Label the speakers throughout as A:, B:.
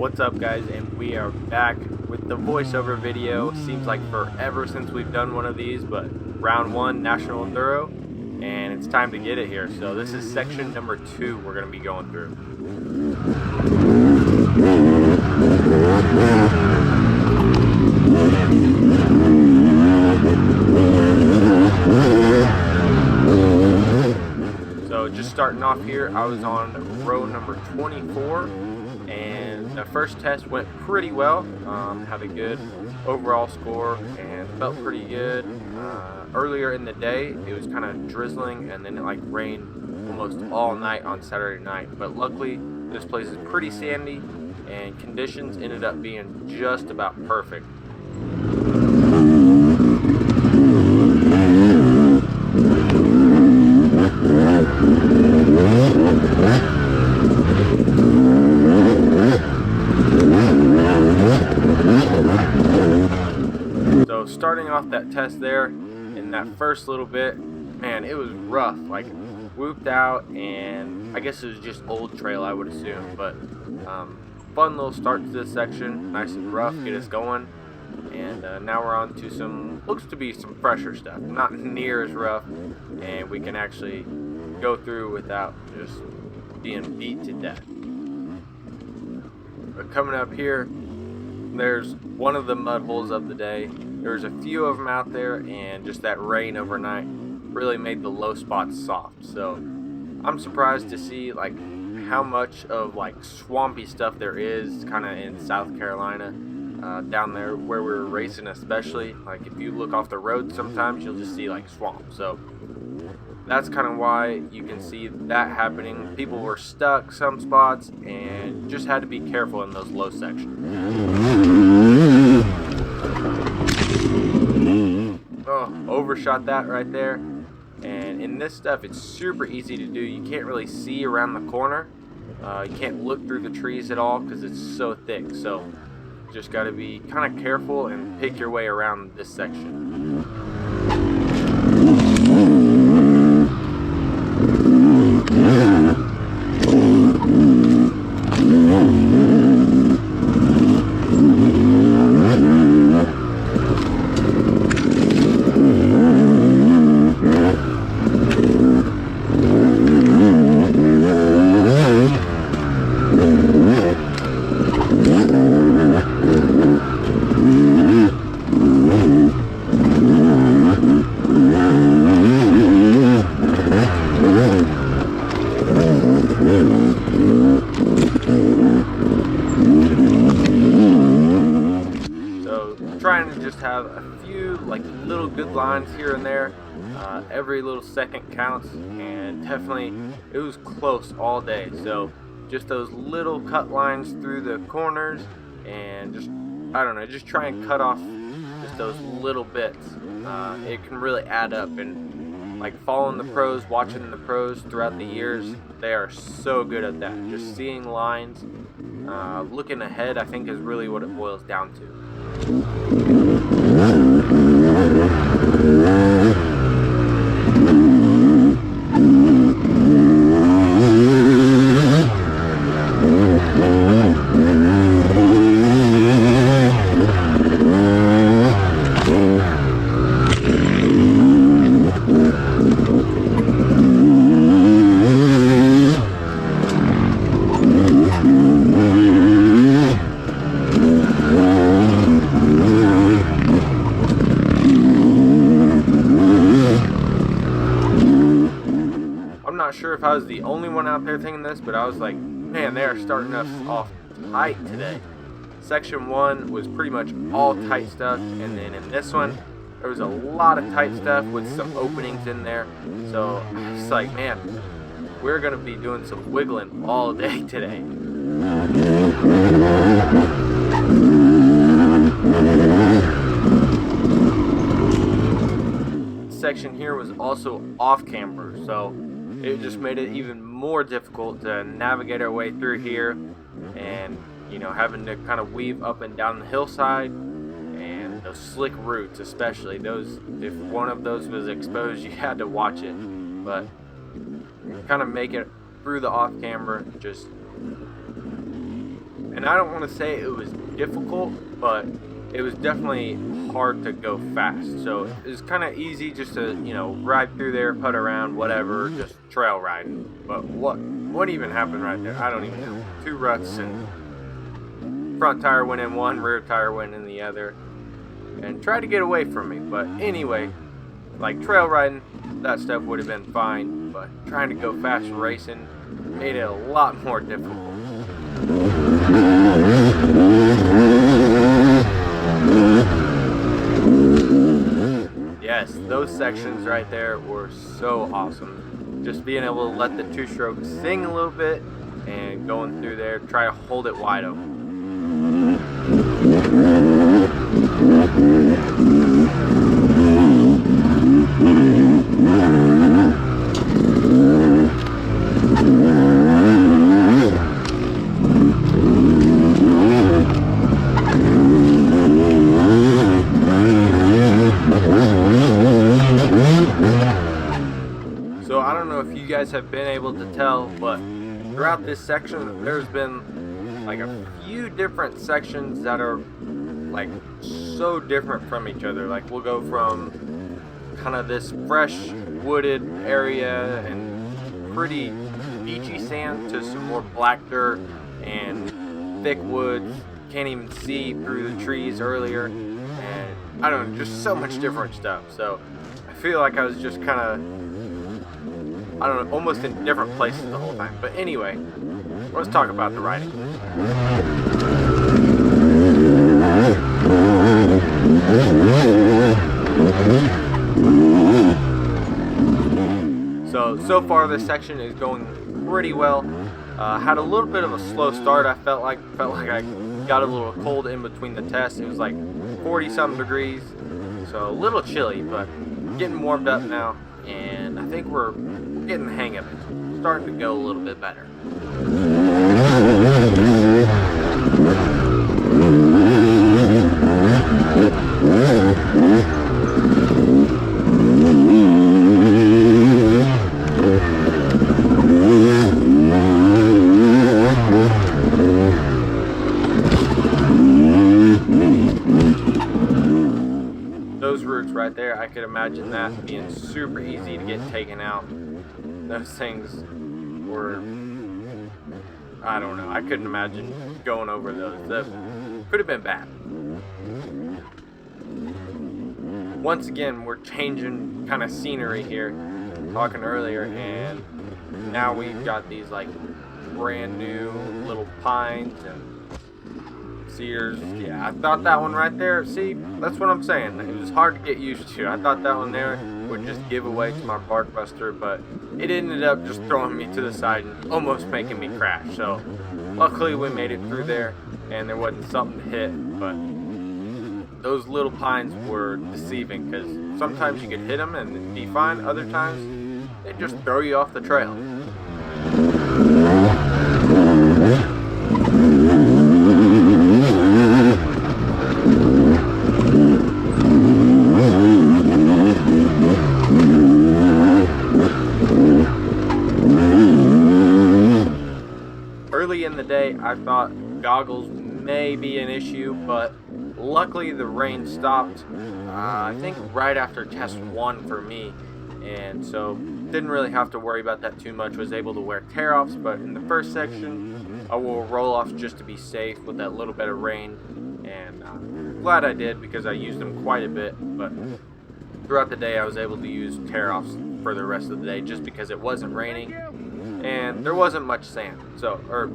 A: What's up, guys? And we are back with the voiceover video. Seems like forever since we've done one of these, but round 1 National Enduro, and it's time to get it here. So this is section number 2 we're going to be going through. So just starting off here, I was on row number 24, and the first test went pretty well. Had a good overall score and felt pretty good. Earlier in the day, it was kind of drizzling, and then it rained almost all night on Saturday night. But luckily, this place is pretty sandy, and conditions ended up being just about perfect. So starting off that test there, in that first little bit, man, it was rough, whooped out, and I guess it was just old trail, I would assume, but fun little start to this section, nice and rough, get us going, and now we're on to looks to be some fresher stuff, not near as rough, and we can actually go through without just being beat to death. But coming up here, there's one of the mud holes of the day. There's a few of them out there, and just that rain overnight really made the low spots soft. So I'm surprised to see how much of swampy stuff there is kind of in South Carolina, down there where we were racing, especially. If you look off the road, sometimes you'll just see swamp. So that's kind of why you can see that happening. People were stuck some spots and just had to be careful in those low sections. Oh, overshot that right there. And in this stuff, it's super easy to do. You can't really see around the corner. You can't look through the trees at all because it's so thick. So just got to be kind of careful and pick your way around this section. Trying to just have a few little good lines here and there. Every little second counts, and definitely it was close all day. So just those little cut lines through the corners, and just try and cut off just those little bits. It can really add up, and following the pros, watching the pros throughout the years, they are so good at that. Just seeing lines, looking ahead, I think is really what it boils down to. I'm not sure if I was the only one out there thinking this, but I was like, man, they are starting us off tight today. Section 1 was pretty much all tight stuff, and then in this one, there was a lot of tight stuff with some openings in there. So it's man, we're going to be doing some wiggling all day today. Section here was also off camber, so it just made it even more difficult to navigate our way through here, and having to kind of weave up and down the hillside, and those slick roots especially. Those, if one of those was exposed, you had to watch it. But kind of make it through the off camera, just And I don't want to say it was difficult, but it was definitely hard to go fast. So it was kind of easy just to, ride through there, putt around, whatever, just trail riding. But what even happened right there? I don't even know. 2 ruts, and front tire went in one, rear tire went in the other, and tried to get away from me. But anyway, like trail riding, that stuff would have been fine, but trying to go fast racing made it a lot more difficult. Yes, those sections right there were so awesome. Just being able to let the 2-stroke sing a little bit and going through there, try to hold it wide open. So I don't know if you guys have been able to tell, but throughout this section there's been like a few different sections that are like so different from each other. Like we'll go from kind of this fresh wooded area and pretty beachy sand to some more black dirt and thick woods. Can't even see through the trees earlier, and I don't know, just so much different stuff. So I feel like I was just kind of, I don't know, almost in different places the whole time. But anyway, let's talk about the riding. So far this section is going pretty well. Had a little bit of a slow start. I felt like I got a little cold in between the tests. It was like 40-something degrees, so a little chilly, but getting warmed up now, and I think we're getting the hang of it. Starting to go a little bit better. Those roots right there, I could imagine that being super easy to get taken out. Those things were, I don't know, I couldn't imagine going over those. That could have been bad. Once again, we're changing kind of scenery here, talking earlier, and now we've got these like brand new little pines and cedars. Yeah, I thought that one right there, see, that's what I'm saying. It was hard to get used to. I thought that one there would just give away to my bark buster, but it ended up just throwing me to the side and almost making me crash. So luckily we made it through there and there wasn't something to hit, but those little pines were deceiving because sometimes you could hit them and be fine, other times they just throw you off the trail. Early in the day, I thought goggles may be an issue, but luckily the rain stopped, I think right after test 1 for me, and so didn't really have to worry about that too much. Was able to wear tear-offs, but in the first section I wore roll-offs just to be safe with that little bit of rain, and glad I did because I used them quite a bit. But throughout the day I was able to use tear-offs for the rest of the day just because it wasn't raining and there wasn't much sand, or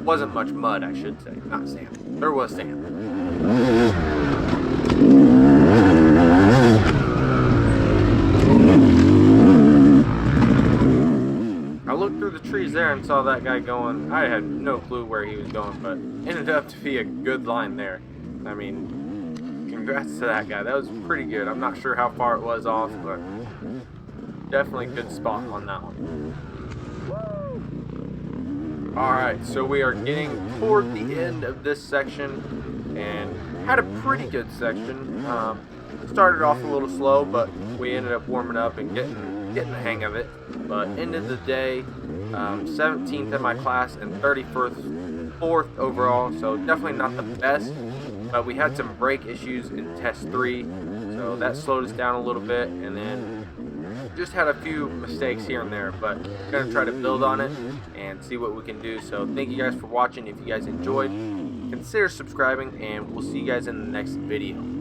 A: wasn't much mud, I should say, not sand. There was sand. I looked through the trees there and saw that guy going. I had no clue where he was going, but ended up to be a good line there. I mean, congrats to that guy. That was pretty good. I'm not sure how far it was off, but definitely a good spot on that one. Alright, so we are getting toward the end of this section and had a pretty good section. Started off a little slow, but we ended up warming up and getting the hang of it. But ended the day 17th in my class and 31st 4th overall, so definitely not the best, but we had some brake issues in test 3, so that slowed us down a little bit, and then just had a few mistakes here and there, but gonna try to build on it and see what we can do. So thank you guys for watching. If you guys enjoyed, consider subscribing, and we'll see you guys in the next video.